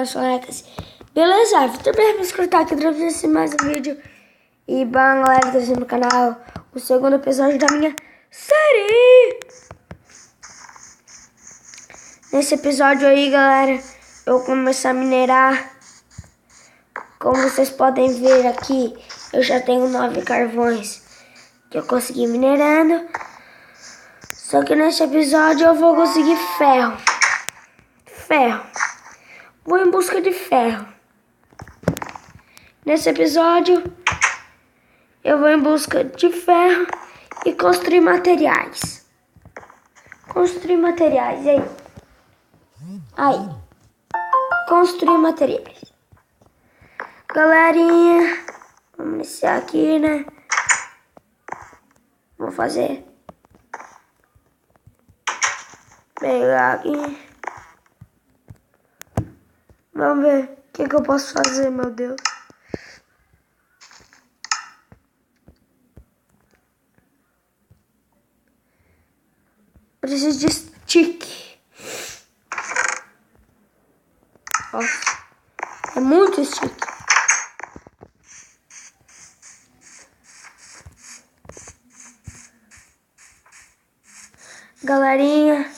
das sonecas. Beleza? Vitor bem, vamos escutar aqui trazendo mais um vídeo. E bom, galera, trazendo no canal o segundo episódio da minha série. Nesse episódio aí, galera, eu vou começar a minerar. Como vocês podem ver aqui, eu já tenho 9 carvões que eu consegui minerando. Só que nesse episódio eu vou conseguir ferro. Vou em busca de ferro. Nesse episódio eu vou em busca de ferro e construir materiais. Aí. Construir materiais. Galerinha, vamos iniciar aqui, né? Vou fazer. Pegar aqui. Vamos ver o que eu posso fazer, meu Deus. Preciso de stick. Nossa, é muito stick. Galerinha,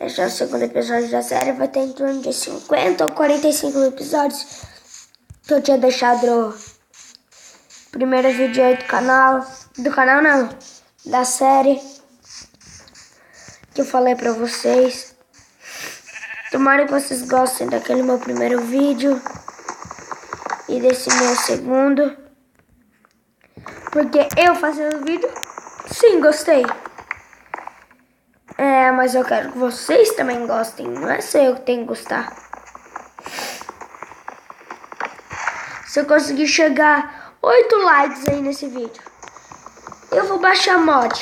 esse é o segundo episódio da série. Vai ter em torno de 50 ou 45 episódios que eu tinha deixado o primeiro vídeo aí do canal. Do canal não, da série que eu falei pra vocês. Tomara que vocês gostem daquele meu primeiro vídeo e desse meu segundo. Porque eu fazendo vídeo, sim, gostei. Mas eu quero que vocês também gostem. Não é só eu que tenho que gostar. Se eu conseguir chegar 8 likes aí nesse vídeo, eu vou baixar mod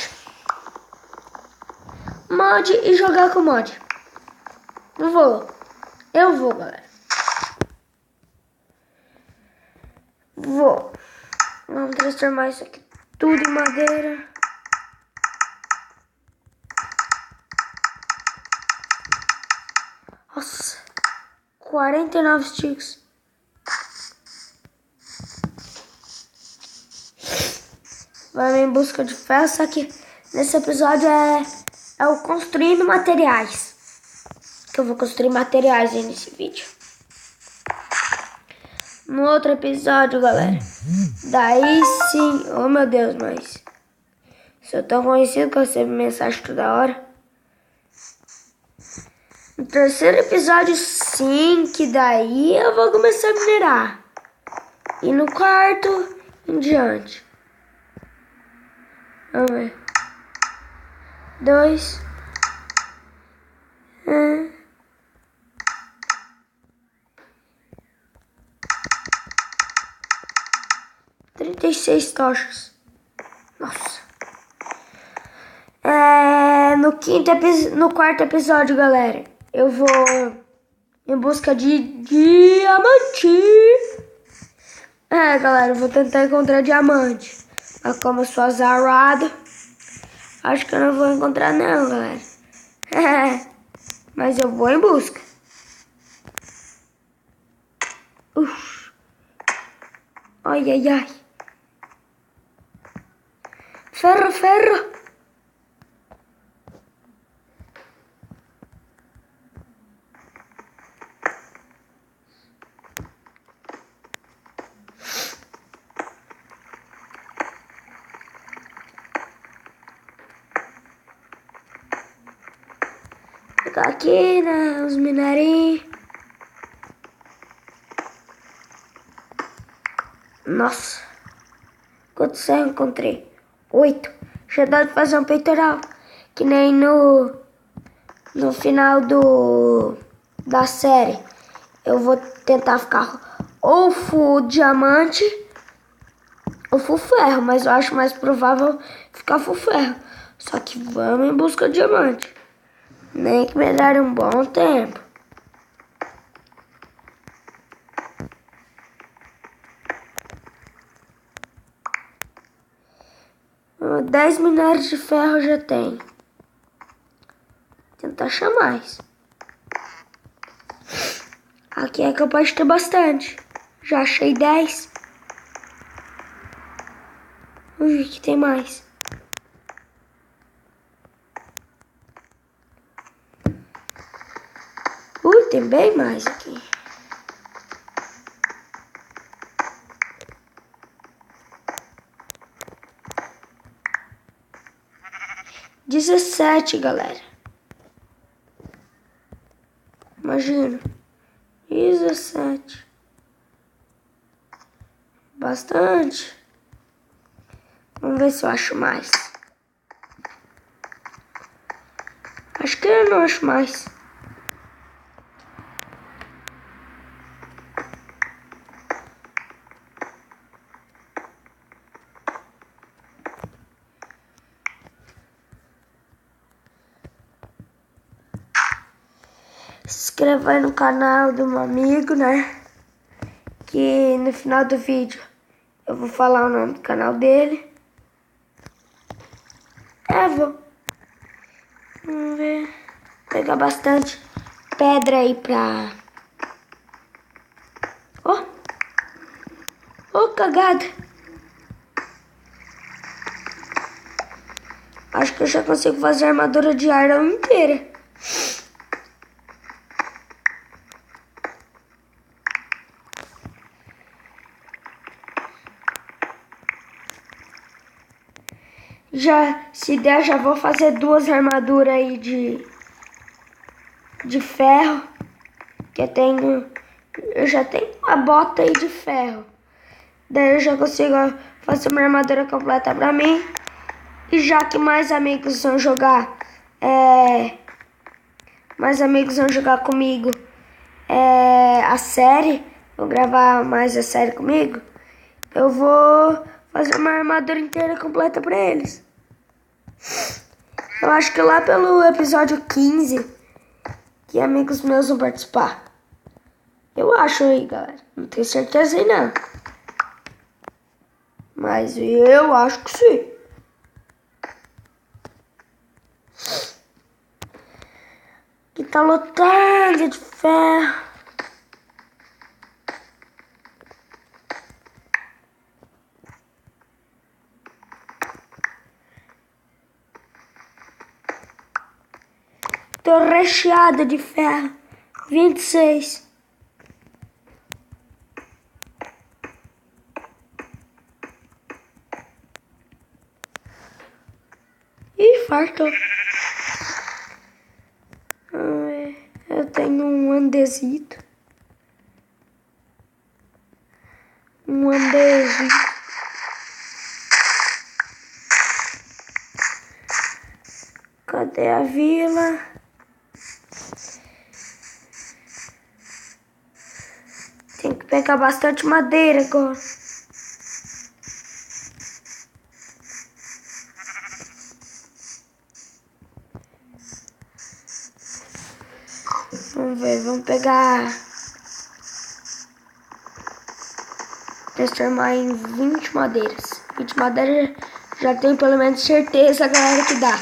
e jogar com mod. Eu vou, galera. Vamos transformar isso aqui tudo em madeira. Nossa, 49 sticks. Vai em busca de ferro, só que nesse episódio é o construindo materiais. Que eu vou construir materiais aí nesse vídeo. No outro episódio, galera, daí sim, oh meu Deus, mas sou tão conhecido que eu recebo mensagem toda hora. No terceiro episódio, sim, que daí eu vou começar a minerar. E no quarto, em diante. Vamos ver. 2. 36 tochas. Nossa. No quarto episódio, galera, eu vou em busca de diamante. Galera, eu vou tentar encontrar diamante. Mas como eu sou azarado, acho que eu não vou encontrar não, galera. Mas eu vou em busca. Ai. Ferro. Pegar aqui, né, os minerinhos. Nossa, quantos eu encontrei? 8. Já dá de fazer um peitoral. Que nem no final da série. Eu vou tentar ficar ou full diamante ou full ferro. Mas eu acho mais provável ficar full ferro. Só que vamos em busca de diamante. Nem que me dar um bom tempo. Uh, 10 minérios de ferro eu já tenho. Tentar achar mais. Aqui é capaz de ter bastante. Já achei 10. Ui, que tem mais. Tem bem mais aqui. "17, galera. Imagina. 17. Bastante. Vamos ver se eu acho mais. Acho que eu não acho mais. Se inscreva aí no canal do meu amigo, né? Que no final do vídeo eu vou falar o nome do canal dele. Vou. Vamos ver. Pegar bastante pedra aí pra... Cagada. Acho que eu já consigo fazer a armadura de Iron inteira. Se der, já vou fazer 2 armaduras aí de ferro. Que eu já tenho uma bota aí de ferro. Daí eu já consigo fazer uma armadura completa pra mim. E já que mais amigos vão jogar, comigo a série, vou gravar mais a série comigo, eu vou fazer uma armadura inteira completa pra eles. Eu acho que lá pelo episódio 15, que amigos meus vão participar. Eu acho aí, galera. Não tenho certeza aí, não. Mas eu acho que sim. Que tá lotado de ferro. Tô recheada de ferro. 26. Ih, fartou. Eu tenho um andesito. Cadê a vila? Tem que pegar bastante madeira agora. Vamos ver, vamos pegar... transformar em 20 madeiras. 20 madeiras já tenho pelo menos certeza, galera, que dá.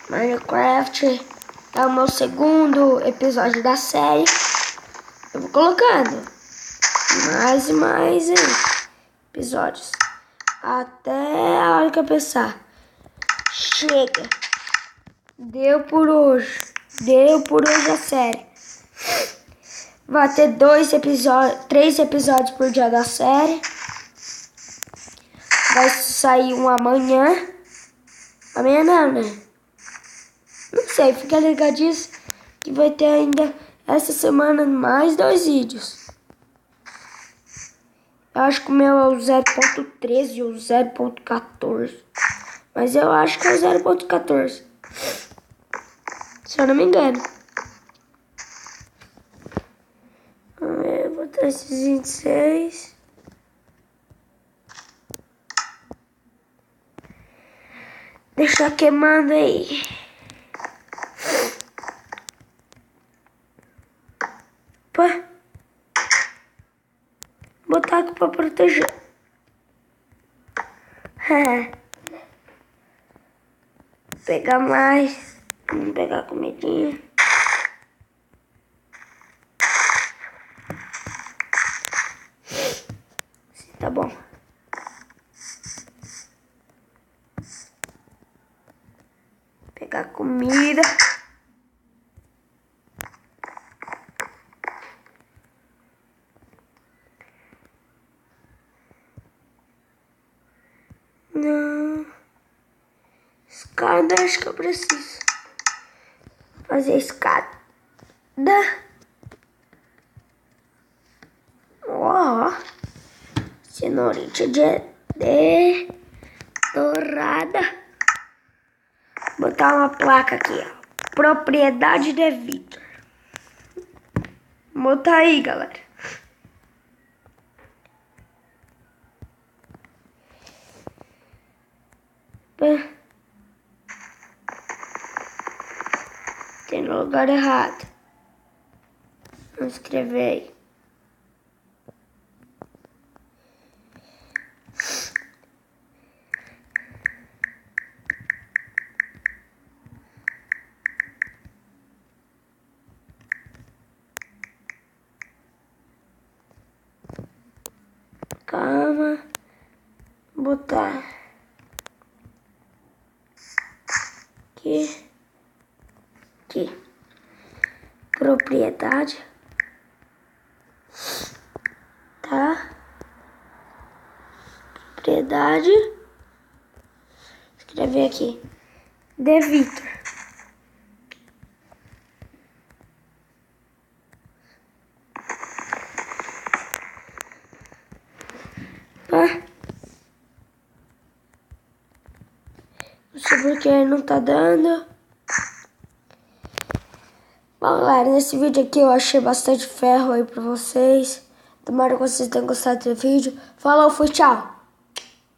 Minecraft é o meu segundo episódio da série. Eu vou colocando mais e mais episódios. Até a hora que eu pensar. Chega. Deu por hoje. Deu por hoje a série. Vai ter 3 episódios por dia da série. Vai sair um amanhã. Amanhã não, né? Não sei, fica ligadinho que vai ter ainda essa semana mais 2 vídeos. Eu acho que o meu é o 0.13 ou 0.14. Mas eu acho que é o 0.14. Se eu não me engano. Eu vou botar esses 26. Deixar queimando aí. Pô. botar aqui pra proteger. Pegar mais. Vamos pegar comidinha. Tá bom. Pegar comida. Não. Escada, acho que eu preciso fazer a escada. Ó. Cenourinha de dourada. Botar uma placa aqui, ó. Propriedade de Vitor. Botar aí, galera. Tem no lugar errado. Vou escrever aí. Calma. Botar aqui. Propriedade. Tá? Propriedade. Escrever aqui. De Vitor. Não sei porque não tá dando. Bom, galera, nesse vídeo aqui eu achei bastante ferro aí pra vocês. Tomara que vocês tenham gostado do vídeo. Falou, fui, tchau!